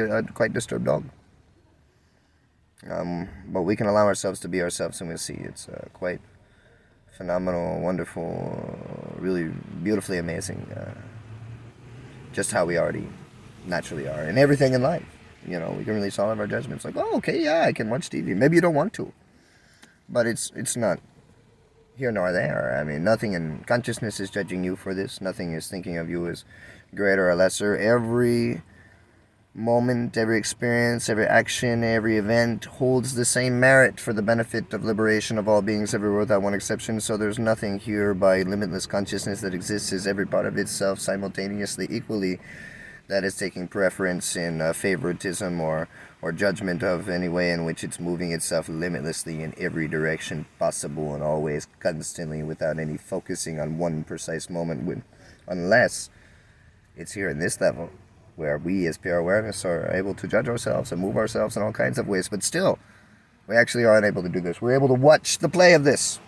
a quite disturbed dog. But we can allow ourselves to be ourselves, and we'll see it's quite phenomenal, wonderful, really beautifully amazing. Just how we already naturally are, and everything in life. We can release all of our judgments. Like, oh, okay, yeah, I can watch TV. Maybe you don't want to, but it's not here nor there. I mean, nothing in consciousness is judging you for this. Nothing is thinking of you as greater or lesser. Every moment, every experience, every action, every event holds the same merit for the benefit of liberation of all beings everywhere without one exception. So there's nothing here by limitless consciousness that exists as every part of itself simultaneously, equally, that is taking preference in favoritism or judgment of any way in which it's moving itself limitlessly in every direction possible and always, constantly, without any focusing on one precise moment, unless it's here in this level, where we as pure awareness are able to judge ourselves and move ourselves in all kinds of ways. But still, we actually are unable to do this. We're able to watch the play of this.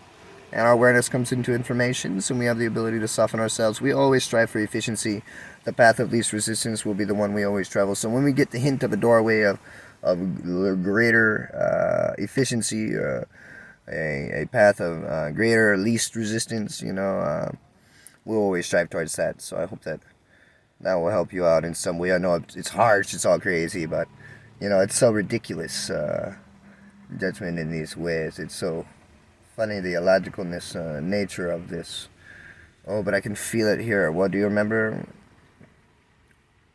And our awareness comes into information, so we have the ability to soften ourselves. We always strive for efficiency. The path of least resistance will be the one we always travel. So when we get the hint of a doorway of greater efficiency, a path of greater least resistance, we'll always strive towards that. So I hope that will help you out in some way. I know it's harsh, it's all crazy, but, it's so ridiculous, judgment in these ways. It's so funny, the illogicalness, nature of this. Oh, but I can feel it here. What, do you remember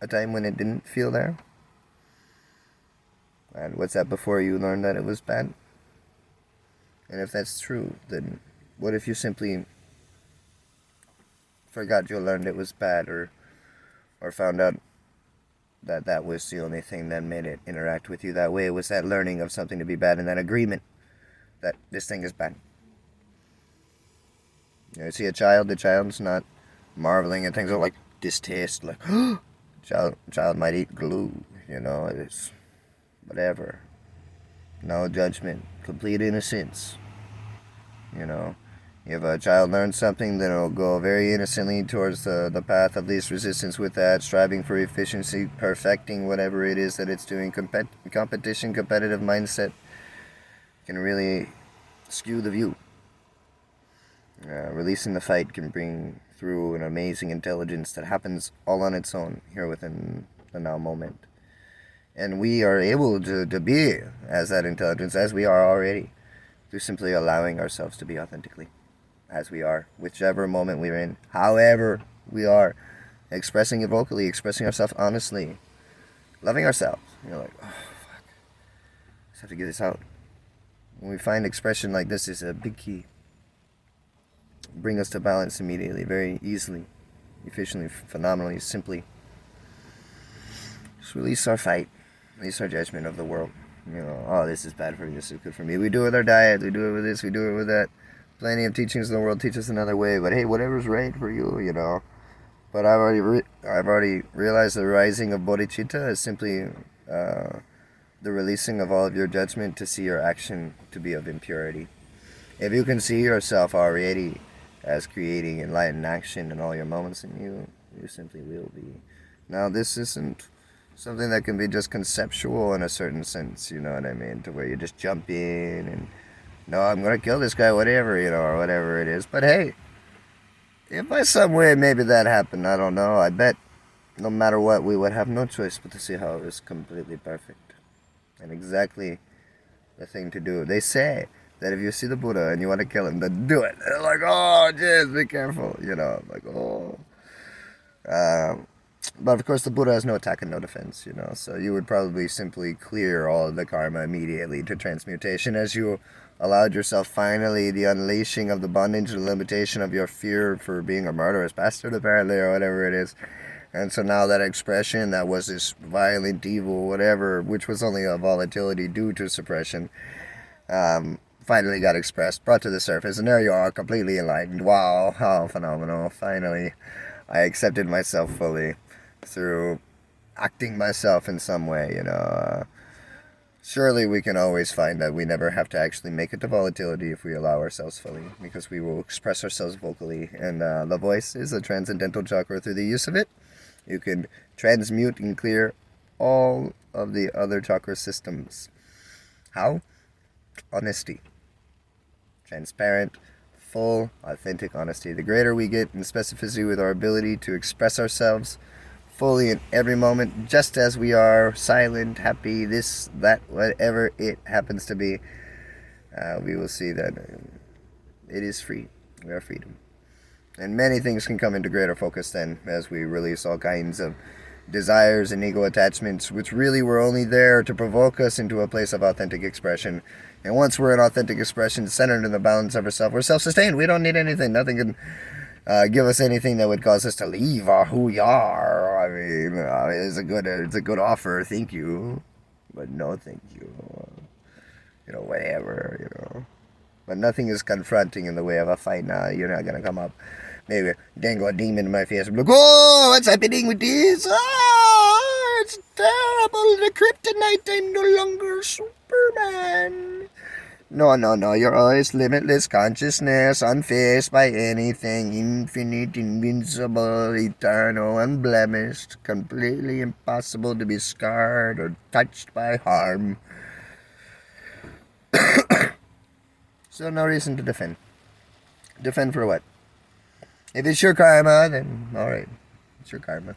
a time when it didn't feel there? And what's that before you learned that it was bad? And if that's true, then what if you simply forgot you learned it was bad, or found out that that was the only thing that made it interact with you that way? It was that learning of something to be bad and that agreement that this thing is bad. You see a child, the child's not marveling at things like distaste, like, child might eat glue, it's whatever. No judgment, complete innocence. If a child learns something, then it'll go very innocently towards the path of least resistance with that, striving for efficiency, perfecting whatever it is that it's doing. Competition, competitive mindset can really skew the view. Releasing the fight can bring through an amazing intelligence that happens all on its own here within the now moment. And we are able to be as that intelligence, as we are already, through simply allowing ourselves to be authentically as we are, whichever moment we're in, however we are, expressing it vocally, expressing ourselves honestly, loving ourselves. You're like, oh, fuck, I just have to get this out. When we find expression like this is a big key. Bring us to balance immediately, very easily, efficiently, phenomenally, simply. Just release our fight, release our judgment of the world. Oh, this is bad for me, this is good for me. We do it with our diet, we do it with this, we do it with that. Plenty of teachings in the world teach us another way, but hey, whatever's right for you, But I've already realized the rising of bodhicitta is simply the releasing of all of your judgment to see your action to be of impurity. If you can see yourself already as creating enlightened action in all your moments, and you simply will be. Now, this isn't something that can be just conceptual in a certain sense, you know what I mean, to where you just jump in and, no, I'm going to kill this guy, whatever, or whatever it is. But hey, if by some way maybe that happened, I don't know, I bet no matter what, we would have no choice but to see how it was completely perfect and exactly the thing to do. They say that if you see the Buddha and you want to kill him, then do it. They're like, oh, just be careful, like, oh. But of course, the Buddha has no attack and no defense, so you would probably simply clear all of the karma immediately to transmutation as you allowed yourself finally the unleashing of the bondage and limitation of your fear for being a murderous bastard, apparently, or whatever it is. And so now that expression that was this violent evil, whatever, which was only a volatility due to suppression, finally got expressed, brought to the surface, and there you are, completely enlightened. Wow, how phenomenal. Finally, I accepted myself fully through acting myself in some way, Surely we can always find that we never have to actually make it to volatility if we allow ourselves fully, because we will express ourselves vocally, and the voice is a transcendental chakra. Through the use of it, you can transmute and clear all of the other chakra systems. How? Honesty. Transparent, full, authentic honesty. The greater we get in specificity with our ability to express ourselves fully in every moment, just as we are, silent, happy, this, that, whatever it happens to be, we will see that it is free. We are freedom. And many things can come into greater focus then as we release all kinds of desires and ego attachments, which really were only there to provoke us into a place of authentic expression. And once we're in authentic expression, centered in the balance of ourselves, we're self-sustained. We don't need anything. Nothing can give us anything that would cause us to leave who we are. I mean, it's a good offer. Thank you, but no, thank you. Whatever. But nothing is confronting in the way of a fight now. You're not gonna come up. Maybe dangle a demon in my face and be like, oh, what's happening with this? Oh, it's terrible. The kryptonite, I'm no longer Superman. No. You're always limitless consciousness, unfazed by anything, infinite, invincible, eternal, unblemished, completely impossible to be scarred or touched by harm. So no reason to defend. Defend for what? If it's your karma, then alright. It's your karma.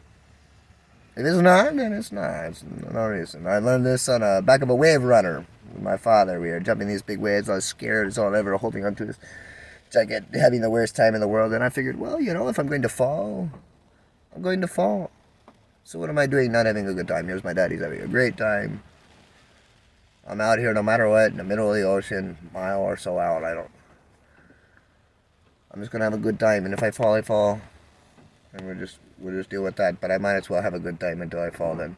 If it's not, then it's not. It's no reason. I learned this on the back of a wave runner with my father. We were jumping these big waves. I was scared as all ever, holding onto this jacket, having the worst time in the world. And I figured, well, if I'm going to fall, I'm going to fall. So what am I doing not having a good time? Here's my dad. He's having a great time. I'm out here no matter what, in the middle of the ocean, a mile or so out. I'm just gonna have a good time, and if I fall, I fall. And we'll just deal with that. But I might as well have a good time until I fall then.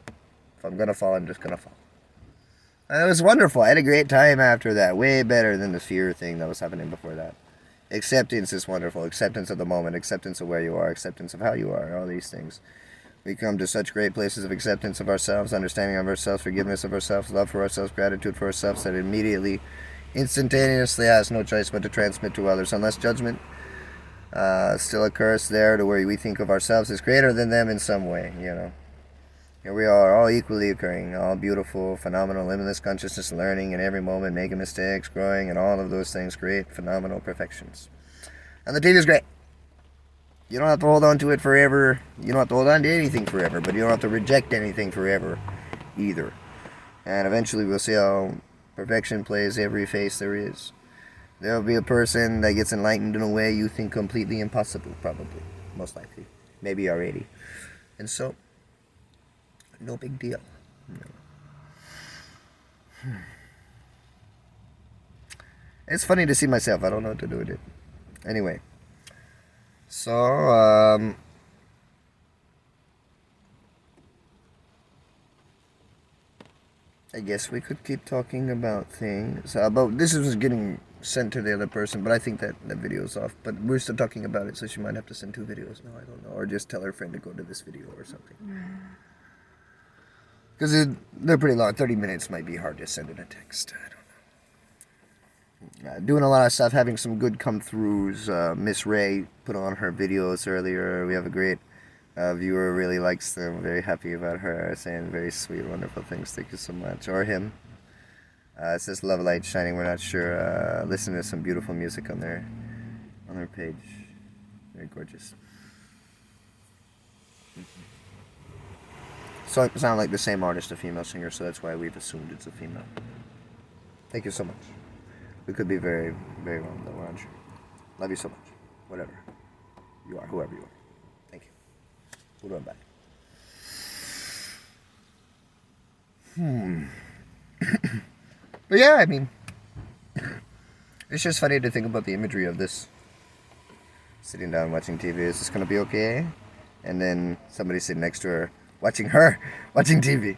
If I'm gonna fall, I'm just gonna fall. And it was wonderful. I had a great time after that. Way better than the fear thing that was happening before that. Acceptance is wonderful. Acceptance of the moment, acceptance of where you are, acceptance of how you are, all these things. We come to such great places of acceptance of ourselves, understanding of ourselves, forgiveness of ourselves, love for ourselves, gratitude for ourselves, that immediately, instantaneously has no choice but to transmit to others, unless judgment still occurs there to where we think of ourselves as greater than them in some way, Here we are, all equally occurring, all beautiful, phenomenal, limitless consciousness, learning in every moment, making mistakes, growing, and all of those things, great, phenomenal perfections. And the TV is great. You don't have to hold on to it forever. You don't have to hold on to anything forever, but you don't have to reject anything forever either. And eventually we'll see how perfection plays every face there is. There'll be a person that gets enlightened in a way you think completely impossible, probably. Most likely. Maybe already. And so, no big deal. No. It's funny to see myself. I don't know what to do with it. Anyway. So, I guess we could keep talking about things. This was getting sent to the other person, but I think that the video's off. But we're still talking about it, so she might have to send 2 videos. No, I don't know. Or just tell her friend to go to this video or something. Because they're pretty long. 30 minutes might be hard to send in a text. I don't know. Doing a lot of stuff, having some good come-throughs. Miss Ray put on her videos earlier. We have a great viewer, really likes them. Very happy about her, saying very sweet, wonderful things. Thank you so much. Or him. It says Love Light Shining. We're not sure. Listen to some beautiful music on their page. Very gorgeous. So it sounds like the same artist, a female singer, so that's why we've assumed it's a female. Thank you so much. We could be very, very wrong, though. We're unsure. Love you so much. Whatever you are, whoever you are. Thank you. We'll do it back. But yeah, I mean, it's just funny to think about the imagery of this. Sitting down watching TV. Is this going to be okay? And then somebody sitting next to her watching TV.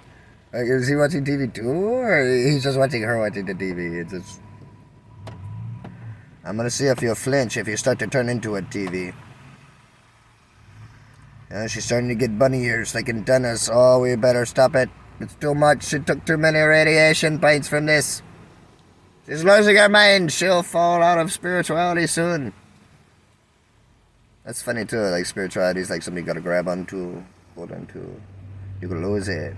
Like, is he watching TV too? Or he's just watching her watching the TV? It's just... I'm going to see if you'll flinch if you start to turn into a TV. She's starting to get bunny ears like in Dennis. Oh, we better stop it. It's too much. She took too many radiation points from this. She's losing her mind. She'll fall out of spirituality soon. That's funny too. Like spirituality is like something you got to grab onto, hold onto. You can lose it.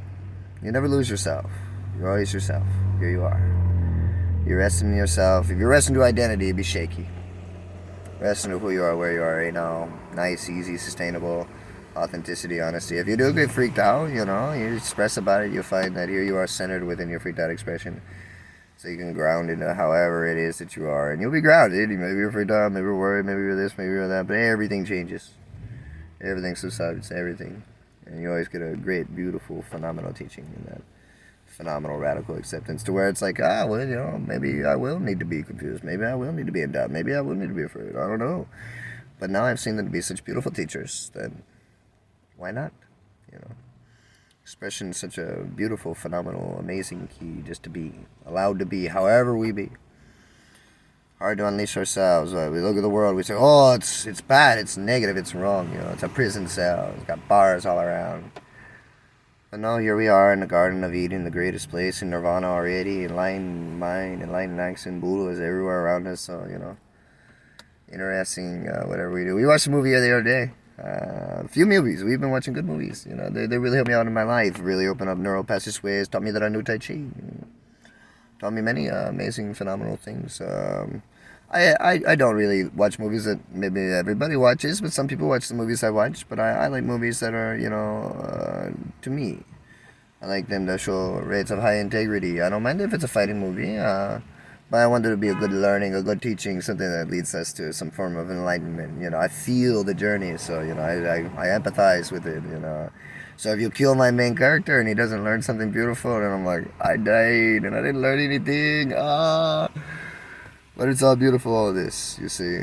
You never lose yourself. You're always yourself. Here you are. You're resting in yourself. If you're resting to identity, it'd be shaky. Resting to who you are, where you are right now. Nice, easy, sustainable. Authenticity, honesty. If you do get freaked out, you express about it, you'll find that here you are centered within your freaked out expression. So you can ground into however it is that you are. And you'll be grounded. Maybe you're freaked out, maybe you're worried, maybe you're this, maybe you're that. But everything changes. Everything subsides, everything. And you always get a great, beautiful, phenomenal teaching in that. Phenomenal radical acceptance to where it's like, maybe I will need to be confused. Maybe I will need to be in doubt. Maybe I will need to be afraid. I don't know. But now I've seen them to be such beautiful teachers that why not? Expression is such a beautiful, phenomenal, amazing key just to be allowed to be however we be. Hard to unleash ourselves. We look at the world, we say, oh, it's bad, it's negative, it's wrong. It's a prison cell. It's got bars all around. But no, here we are in the Garden of Eden, the greatest place in Nirvana already. Enlightened mind, enlightened action. Buddha is everywhere around us. So, interesting, whatever we do. We watched a movie the other day. A few movies. We've been watching good movies. They really helped me out in my life. Really opened up neural passageways. Taught me that I knew Tai Chi. Taught me many amazing, phenomenal things. I don't really watch movies that maybe everybody watches, but some people watch the movies I watch. But I like movies that are, to me, I like them to show rates of high integrity. I don't mind if it's a fighting movie, but I want it to be a good learning, a good teaching, something that leads us to some form of enlightenment. I feel the journey, so I empathize with it. So if you kill my main character and he doesn't learn something beautiful, then I'm like, I died and I didn't learn anything. But it's all beautiful, all of this, you see.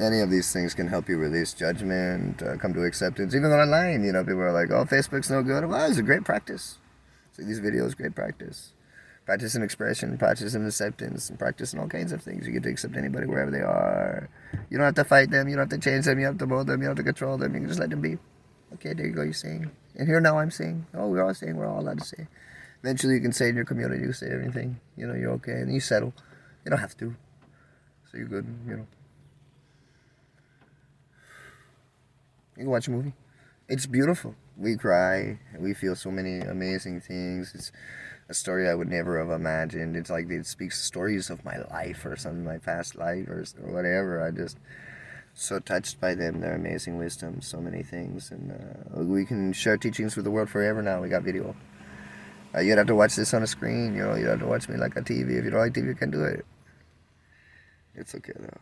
Any of these things can help you release judgment, come to acceptance. Even online, people are like, oh, Facebook's no good. Well, it's a great practice. See these videos, great practice. Practice in expression, practice in acceptance, and practice in all kinds of things. You get to accept anybody wherever they are. You don't have to fight them, you don't have to change them, you don't have to mold them, you don't have to control them. You can just let them be. Okay, there you go, you're saying. And here now I'm saying. Oh, we're all saying, we're all allowed to say. Eventually you can say in your community, you say everything. You're okay, and you settle. You don't have to. So you're good, You can watch a movie. It's beautiful. We cry. We feel so many amazing things. It's a story I would never have imagined. It's like it speaks stories of my life or something, my past life or whatever. I just so touched by them, their amazing wisdom, so many things. And we can share teachings with the world forever now. We got video. You'd have to watch this on a screen. You'd have to watch me like a TV. If you don't like TV, you can do it. It's okay though.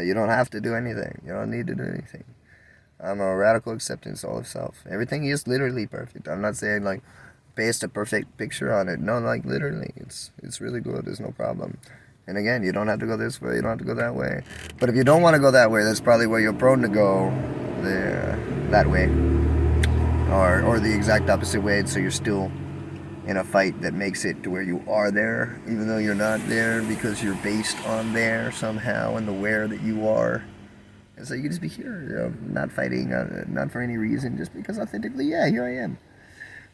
You don't have to do anything. You don't need to do anything. I'm a radical acceptance, all of self. Everything is literally perfect. I'm not saying like paste a perfect picture on it. No, like literally, it's really good. There's no problem. And again, you don't have to go this way. You don't have to go that way. But if you don't want to go that way, that's probably where you're prone to go that way, or the exact opposite way. So you're still in a fight that makes it to where you are there, even though you're not there, because you're based on there somehow and the where that you are. And so you can just be here, not fighting, not for any reason, just because authentically, yeah, here I am.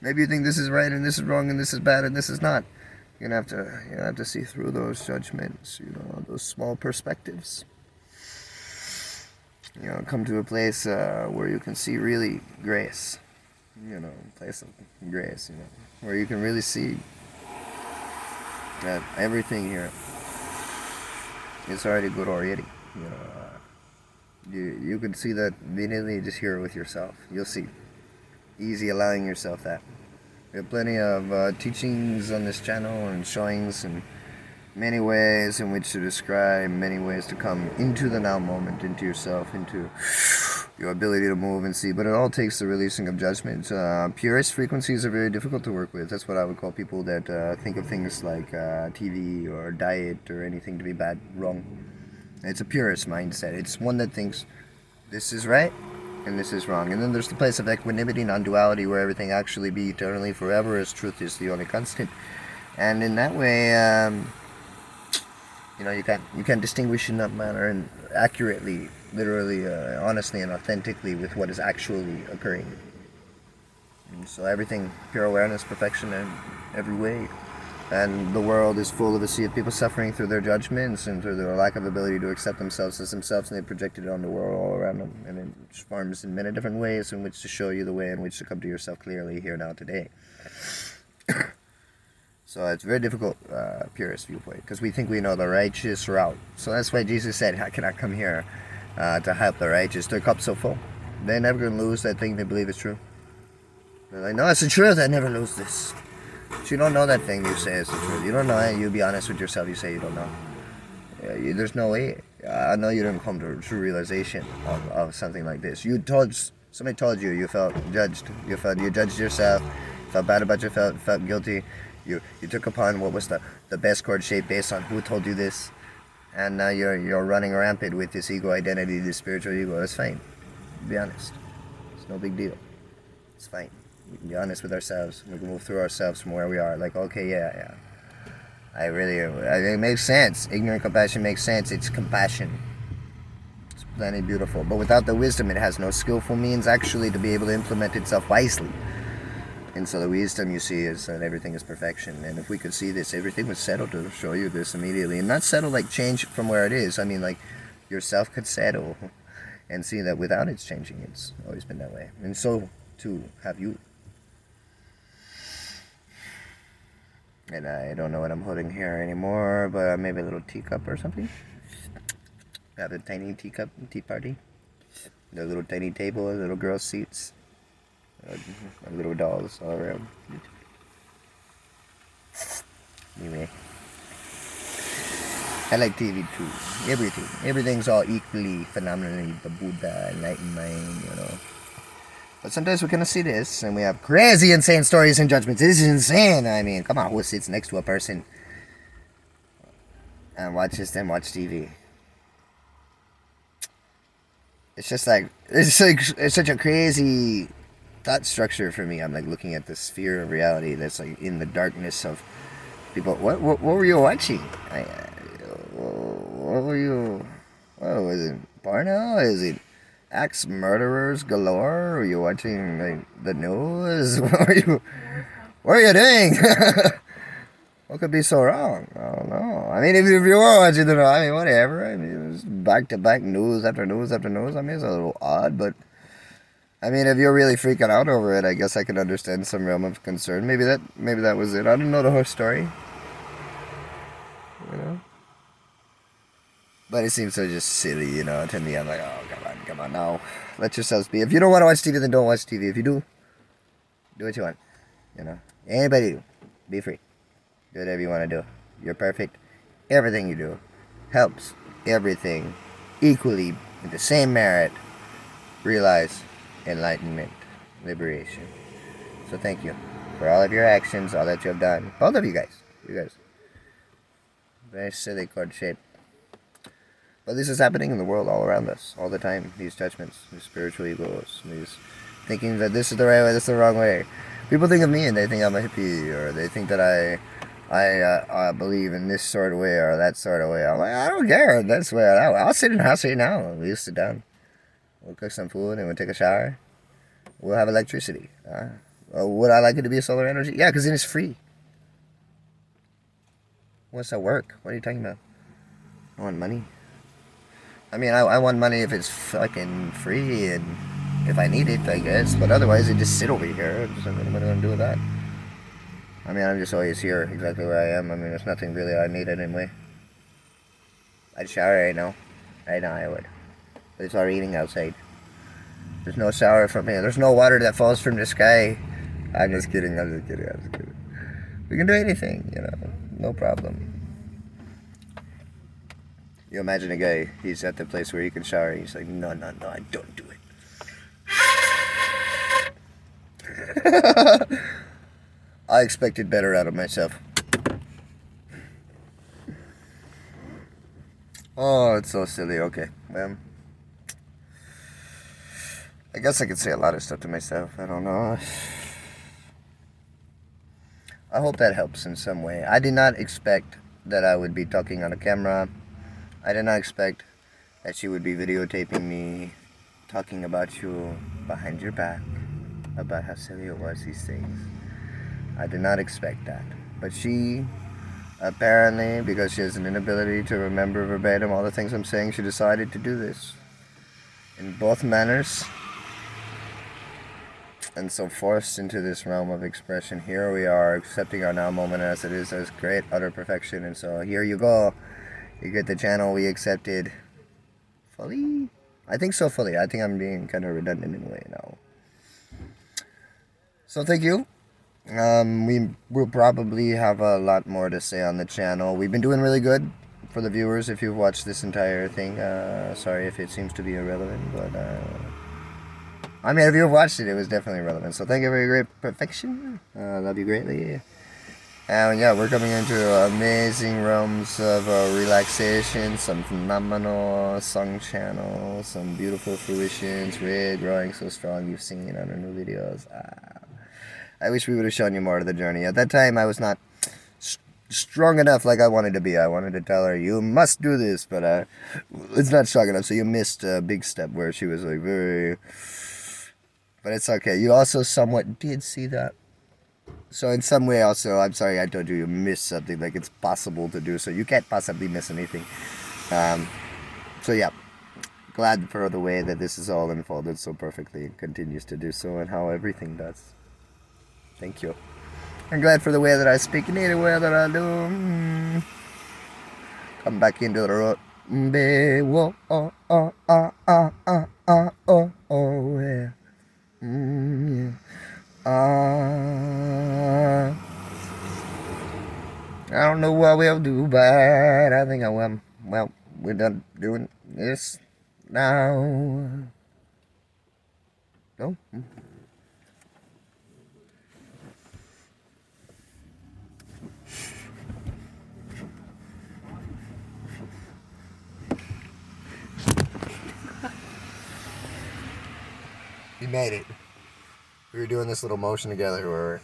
Maybe you think this is right and this is wrong and this is bad and this is not. You're gonna have to see through those judgments, those small perspectives. Come to a place where you can see really grace. Place of grace. Where you can really see that everything here is already good already. You can see that immediately. Just hear it with yourself. You'll see. Easy allowing yourself that. We have plenty of teachings on this channel and showings and many ways in which to describe, many ways to come into the now moment, into yourself, into your ability to move and see. But it all takes the releasing of judgment. Purist frequencies are very difficult to work with. That's what I would call people that think of things like TV or diet or anything to be bad, wrong. It's a purist mindset. It's one that thinks this is right and this is wrong. And then there's the place of equanimity, non-duality, where everything actually be eternally forever, as truth is the only constant. And in that way, you can distinguish in that manner and accurately, literally, honestly, and authentically with what is actually occurring. And so everything, pure awareness, perfection in every way. And the world is full of a sea of people suffering through their judgments and through their lack of ability to accept themselves as themselves, and they projected it on the world all around them. And it forms in many different ways in which to show you the way in which to come to yourself clearly here now today. So it's very difficult, purist viewpoint, because we think we know the righteous route. So that's why Jesus said, "How can I come here to help the righteous? Their cup's so full. They're never going to lose that thing they believe is true. They're like, no, it's the truth. I never lose this. But you don't know that thing you say is the truth. You don't know it. You be honest with yourself. You say you don't know. There's no way. I know you didn't come to a true realization of something like this. Somebody told you, you felt judged. You judged yourself, felt bad about yourself, felt guilty. You took upon what was the best chord shape based on who told you this, and now you're running rampant with this ego identity, this spiritual ego. That's fine. Be honest. It's no big deal. It's fine. We can be honest with ourselves. We can move through ourselves from where we are. Like, okay, yeah. It makes sense. Ignorant compassion makes sense. It's compassion. It's plenty beautiful. But without the wisdom, it has no skillful means actually to be able to implement itself wisely. And so the wisdom you see is that everything is perfection. And if we could see this, everything was settled to show you this immediately. And not settle like change from where it is. I mean, like yourself could settle and see that without its changing, it's always been that way. And so, too, have you. And I don't know what I'm holding here anymore, but maybe a little teacup or something. I have a tiny teacup, tea party. The little tiny table, little girl seats. Little dolls all around. Anyway. I like TV too. Everything. Everything's all equally, phenomenally the Buddha, enlightened mind, But sometimes we're gonna see this, and we have crazy, insane stories and judgments. This is insane. I mean, come on, who sits next to a person and watches them watch TV? It's just like it's such a crazy thought structure for me. I'm like looking at the sphere of reality that's like in the darkness of people. What were you watching? What were you? What was it? Porno? Is it axe murderers galore? Were you watching like the news? What are you doing? What could be so wrong? I don't know. I mean, if you were watching the news, I mean, whatever. I mean, it was back to back news after news after news. I mean, it's a little odd, but I mean, if you're really freaking out over it, I guess I can understand some realm of concern. Maybe that was it. I don't know the whole story. But it seems so just silly, to me. I'm like, oh, come on now. Let yourselves be. If you don't want to watch TV, then don't watch TV. If you do what you want. Anybody do. Be free. Do whatever you want to do. You're perfect. Everything you do helps everything equally with the same merit. Realize enlightenment, liberation. So thank you for all of your actions, all that you have done. Both of you guys. Very silly chord shape. But this is happening in the world all around us, all the time. These judgments, these spiritual egos, these thinking that this is the right way, this is the wrong way. People think of me and they think I'm a hippie, or they think that I believe in this sort of way or that sort of way. I'm like, I don't care. That's the way I'll sit in the house right now. We'll sit down. We'll cook some food and we'll take a shower. We'll have electricity. Would I like it to be a solar energy? Yeah, because then it's free. What's that work? What are you talking about? I want money. I mean, I want money if it's fucking free and if I need it, I guess. But otherwise, it just sit over here. What am I going to do with that? I mean, I'm just always here, exactly where I am. I mean, there's nothing really I need anyway. I'd shower right now. Right now, I would. But it's already raining outside. There's no shower from here. There's no water that falls from the sky. I'm just kidding. We can do anything, No problem. You imagine a guy, he's at the place where he can shower, he's like, no, I don't do it. I expected better out of myself. Oh, it's so silly. Okay, I guess I could say a lot of stuff to myself. I don't know. I hope that helps in some way. I did not expect that I would be talking on a camera. I did not expect that she would be videotaping me talking about you behind your back, about how silly it was, these things. I did not expect that. But she, apparently, because she has an inability to remember verbatim all the things I'm saying, she decided to do this. In both manners. and so forced into this realm of expression. Here we are, accepting our now moment as it is, as great, utter perfection. And so here you go. You get the channel we accepted fully. I think so, fully. I think I'm being kind of redundant in a way now. So thank you. We will probably have a lot more to say on the channel. We've been doing really good for the viewers if you've watched this entire thing. Sorry if it seems to be irrelevant, but I mean, if you've watched it, it was definitely relevant. So thank you for your great perfection. Love you greatly. And yeah, we're coming into amazing realms of relaxation, some phenomenal song channels, some beautiful fruitions, really growing so strong you've seen on our new videos. I wish we would have shown you more of the journey. At that time, I was not strong enough like I wanted to be. I wanted to tell her, you must do this, but it's not strong enough. So you missed a big step where she was like very... But it's okay. You also somewhat did see that. So in some way also, I'm sorry I told you you missed something. Like it's possible to do so. You can't possibly miss anything. So yeah. Glad for the way that this is all unfolded so perfectly and continues to do so, and how everything does. Thank you. I'm glad for the way that I speak in any way that I do. Come back into the road. Whoa, oh, oh, oh, oh, oh, oh, oh, oh, yeah. Yeah. I don't know what we'll do, but I think I will. Well, we're done doing this now. Go. We made it. We were doing this little motion together where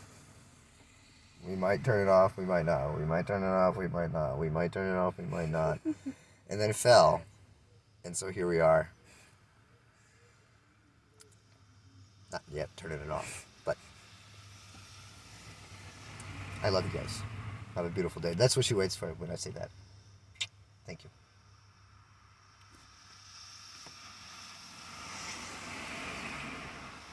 we might turn it off, we might not. We might turn it off, we might not. We might turn it off, we might not. And then it fell. And so here we are. Not yet turning it off, but I love you guys. Have a beautiful day. That's what she waits for when I say that.